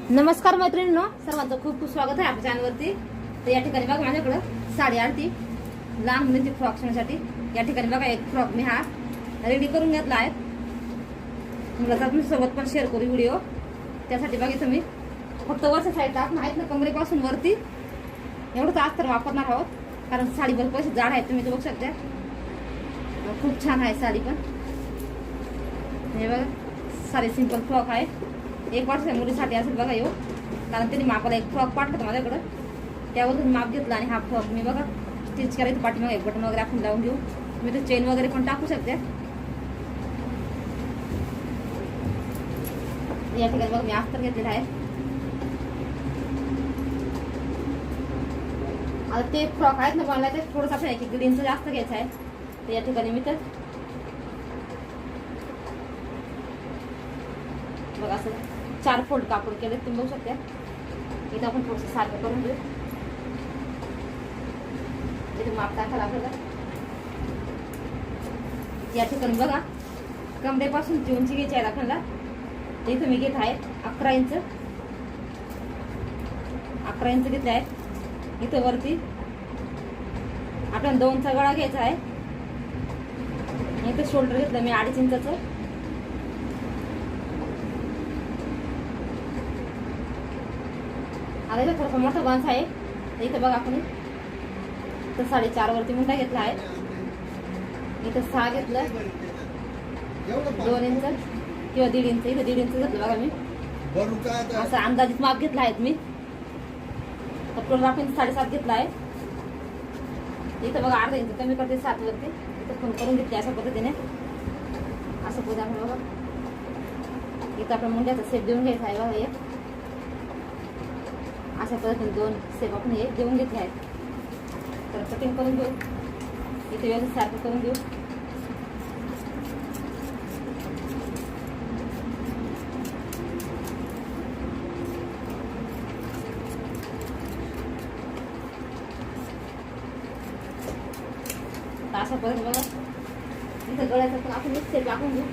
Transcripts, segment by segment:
नमस्कार मैत्रिणींनो, सर्वांचं खूप खूप स्वागत आहे आपल्या चॅनलवरती। तर या ठिकाणी बघा माझ्याकडे साडी आलती लहान मुलींची फ्रॉक शिवण्यासाठी। या ठिकाणी बघा एक फ्रॉक मी हा रेडी करून घेतला आहे। तुम्हाला तुमच्यासोबत पण शेअर करू व्हिडिओ। त्यासाठी बघा तुम्ही फक्त वरच्या साईडला आपण आहेत ना कमरेपासून वरती एवढंच अस्तर वापरणार आहोत, कारण साडी भरपूर अशी जाड आहे, तुम्ही बघू शकता। खूप छान आहे साडी पण। हे बघा साडी सिंपल फ्रॉक आहे, 1 वर्षाच्या मुलीसाठी असेल बघा येऊ, कारण त्यांनी मापाला एक फ्रॉक पाठवतो माझ्याकडं, त्यावरून माप घेतला आणि हा फ्रॉक मी बघा स्टिच करायचं। पाठीमागे एक बटन वगैरे आपण लावून घेऊ, तुम्ही तर चेन वगैरे पण टाकू शकते। या ठिकाणी बघा मी अस्तर घेतलेला आहे। आता ते फ्रॉक आहेत ना मला ते थोडंसं असं 1-1.5 इंच जास्त घ्यायचं आहे। तर या ठिकाणी मी तर बघा असं 4 फोल्ड कापड केले, तुम्ही बघू शकता। इथं आपण थोडंसं सारखं करून घेऊ, इथे माप टाकायला आपल्याला। या ठिकाणी बघा कमरेपासून ची उंची घ्यायची आहे आपल्याला। इथं मी घेत आहे 11 इंच, 11 इंच घेतले आहे। इथं वरती आपल्याला 2चा गळा घ्यायचा आहे। इथं शोल्डर घेतलं मी 2.5 इंचाचं। आता इथं थोडासा मोठा बांस आहे, इथं बघा आपण इथं 4.5 वरती मुंडा घेतला आहे। इथं 6 घेतलं, 2 इंच किंवा 1.5 इंच, इथं 1.5 इंच घेतलं बघा मी। असं अंदाजित माप घेतला आहे मी। टोटल आपण 7.5 घेतला आहे। इथं बघा 1/2 इंच कमी करते 7 वरती, इथं फोन करून घेतले अशा पद्धतीने। असं आपण बघा इथं आपण मुंड्याचा सेप देऊन घ्यायचा आहे बघा। एक अशा पद्धतीने 2 सेप आपण एक देऊन घेतले आहेत। तर कटिंग करून घेऊ, इथे व्यवस्थित सारखं करून घेऊ। अशा पद्धतीने बघा इथं गळ्याचा पण आपण एक सेप टाकून घेऊ।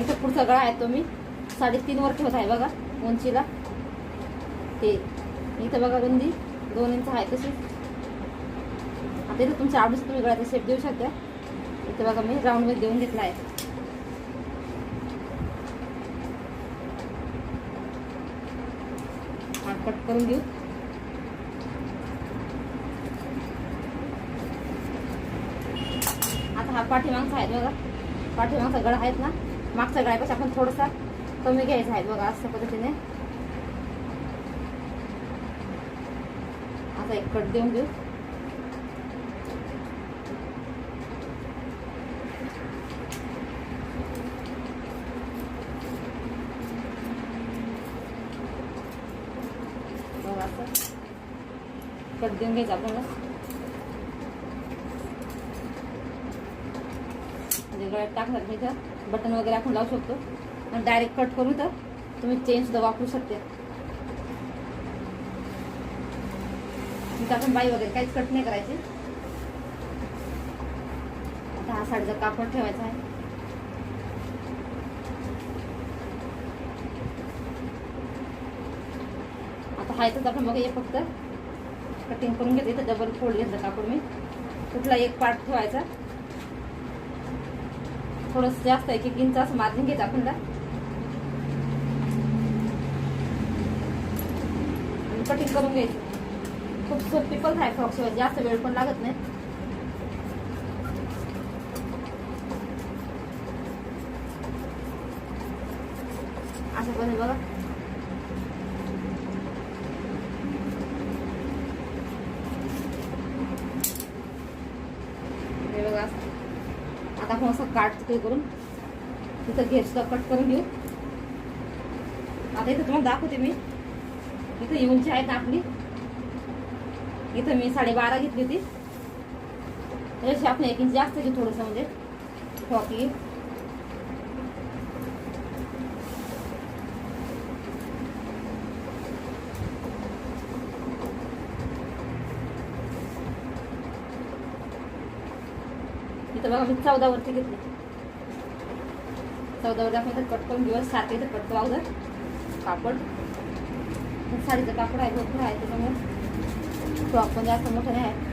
इथं पुढचा गळा आहे तो मी 3.5 वर ठेवत आहे बघा उंचीला। ते इथं बघा रुंदी 2 इंच आहे तशी। आता इथं तुमच्या आवडीचं तुम्ही गळ्याचा शेप देऊ शकता। इथं बघा मी राऊंड मध्ये देऊन घेतला आहे। हा कट करून घेऊ। आता हा पाठीमागचा आहे बघा, पाठीमागचा गळा आहेत ना, मागच्या गळ्यापेक्षा आपण थोडासा कमी घ्यायचा आहे बघा अशा पद्धतीने। आता एक कट देऊन घेऊ। बघा असं कट देऊन घ्यायचं आपल्याला। गळ्यात टाकणार मी इथं बटन वगैरे आपण लावू शकतो आणि डायरेक्ट कट करून तर तुम्ही चेन सुद्धा वापरू शकते। इथं आपण बाई वगैरे काहीच कट नाही करायची। आता हा साडीचा कापड ठेवायचा आहे। आता हा इथंच आपण बघा हे फक्त कटिंग करून घेते। इथं डबल फोल्ड घेतलं कापड मी, कुठला एक पार्ट ठेवायचा, थोडंसं जास्त 1-1 इंच असं मार्जिन घ्यायचं आपल्याला आणि कटिंग करून घ्यायची। खूप सोपी पण आहे फ्रॉक शिवाय, जास्त वेळ पण लागत नाही। असं पण बघा हे बघा। आता आपण असं काट तिथे करून तिथं घेर सुद्धा कट करून घेऊ। आता इथं तुम्हाला दाखवते मी, इथं उंची आहे ना आपली, इथं मी 12.5 घेतली होती, त्याच्याशी आपण 1 इंच जास्त घेऊ थोडंसं, म्हणजे फ्रॉक येईल। इथं बघा मी 14 वरती घेतली, 14 आपण कट करून घेऊ. सारखे इथं कट लावलं कापड. साडीचं कापड आहे भरपूर आहे त्याच्यामुळे फ्रॉक पण जास्त मोठा नाही आहे.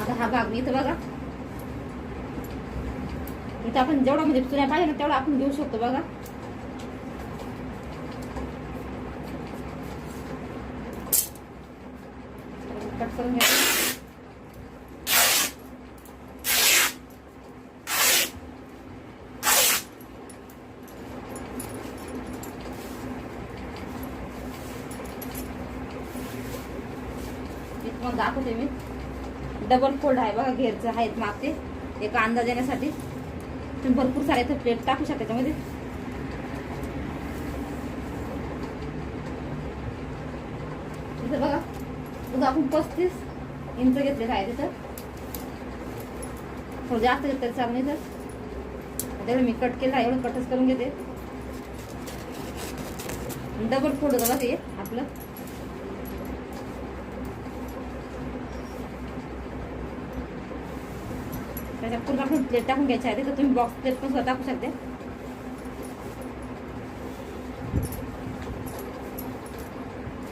आता हा भाग मी इथं बघा इथं आपण जेवढा म्हणजे चुन्या पाहिजे ना तेवढा आपण घेऊ शकतो बघा. कट करून घ्या. तुम्हाला दाखवते मी. डबल फोल्ड आहे बघा. घेरचं आहेत मागते एका अंदाज येण्यासाठी. तुम्ही भरपूर सारे इथं प्लेट टाकू शकता त्याच्यामध्ये. इथं बघा तुझं आपण 35 इंच घेतलेलं आहे. तिथं थोडं जास्त घेतलं चालू नाही. तर तेवढं मी कट केलं आहे. एवढं कटच करून घेते. डबल फोल्ड बघा ते आपलं. त्याच्या पूर्ण आपण प्लेट टाकून घ्यायची आहे. तर तुम्ही बॉक्स प्लेट पण स्वतः टाकू शकते.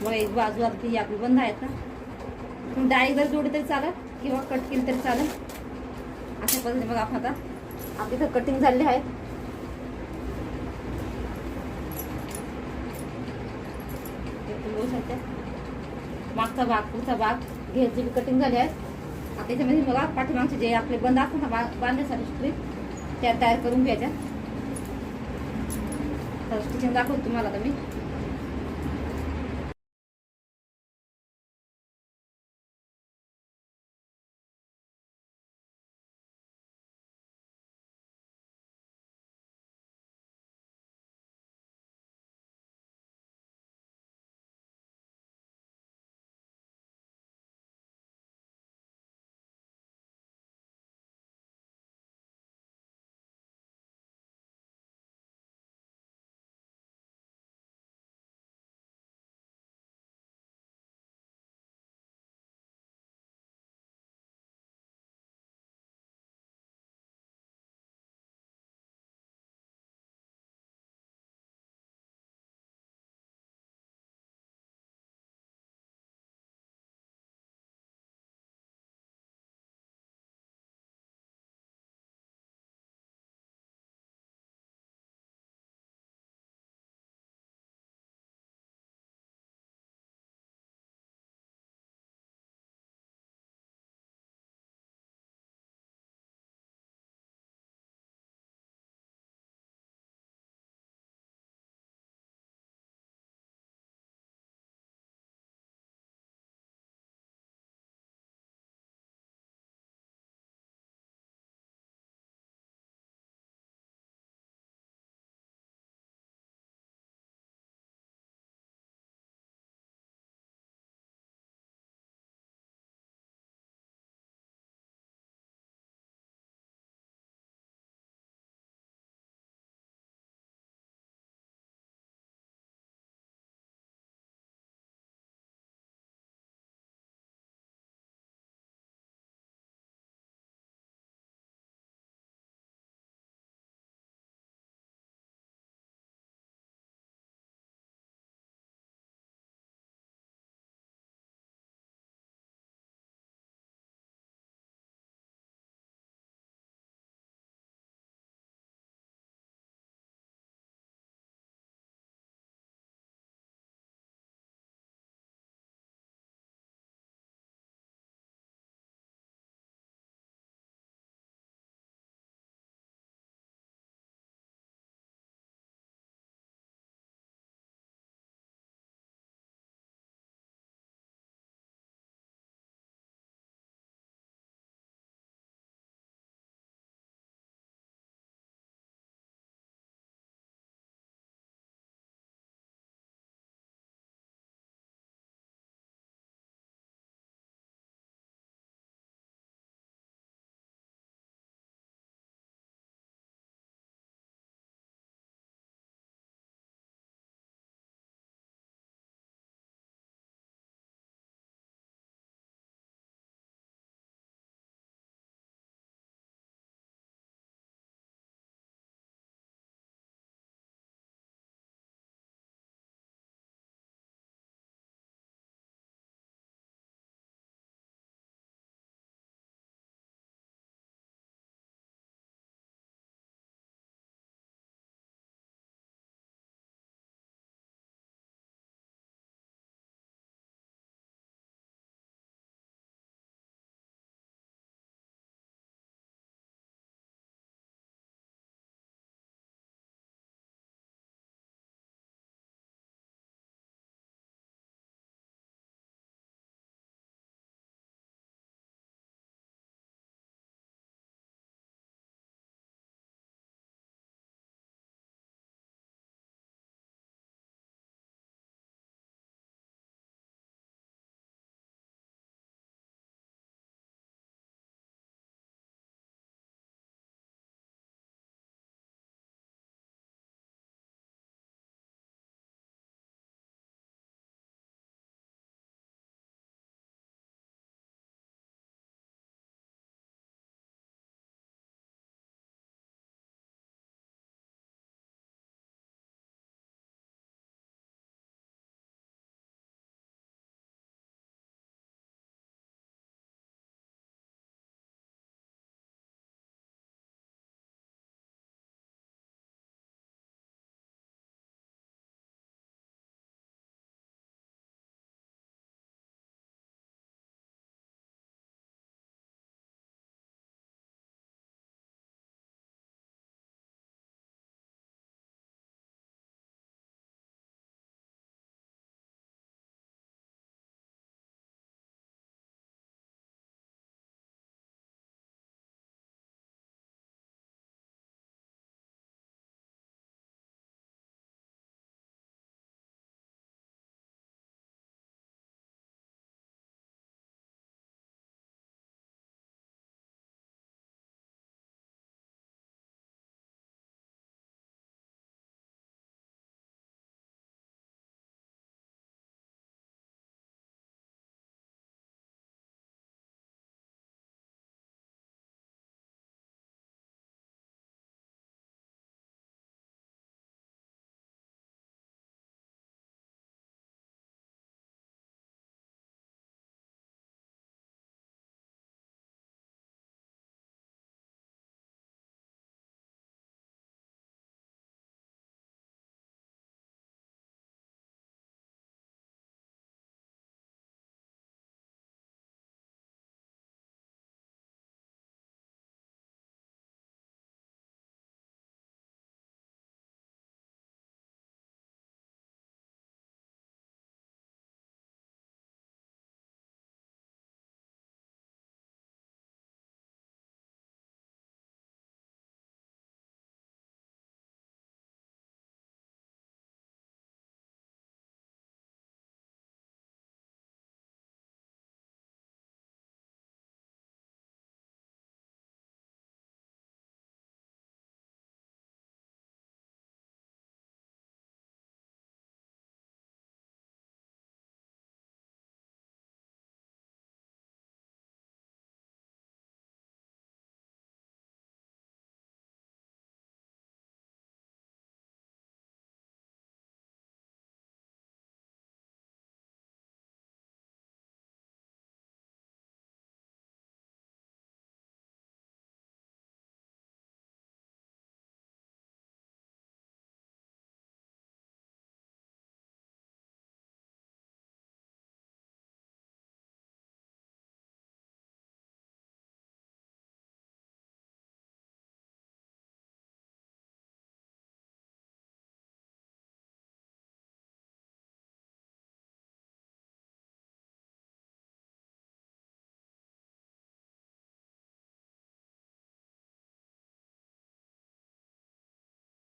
मग एक बाजू आता ही आपली बंद आहेत ना. तुम्ही डायरेक्ट जर जोडी तरी चालेल किंवा कट केली तरी चालेल. अशा पद्धतीने बघा आपण आता आपली इथं कटिंग झालेली आहे. बघू शकते मागचा भाग पुढचा भाग घेरची कटिंग झाली आहे. आता याच्यामध्ये बघा पाठीमागचे जे आपले बंद असतात ना बांधण्यासाठी स्ट्रिप त्या तयार करून घ्यायच्या. तर स्टिचिंग दाखवतो तुम्हाला आता मी.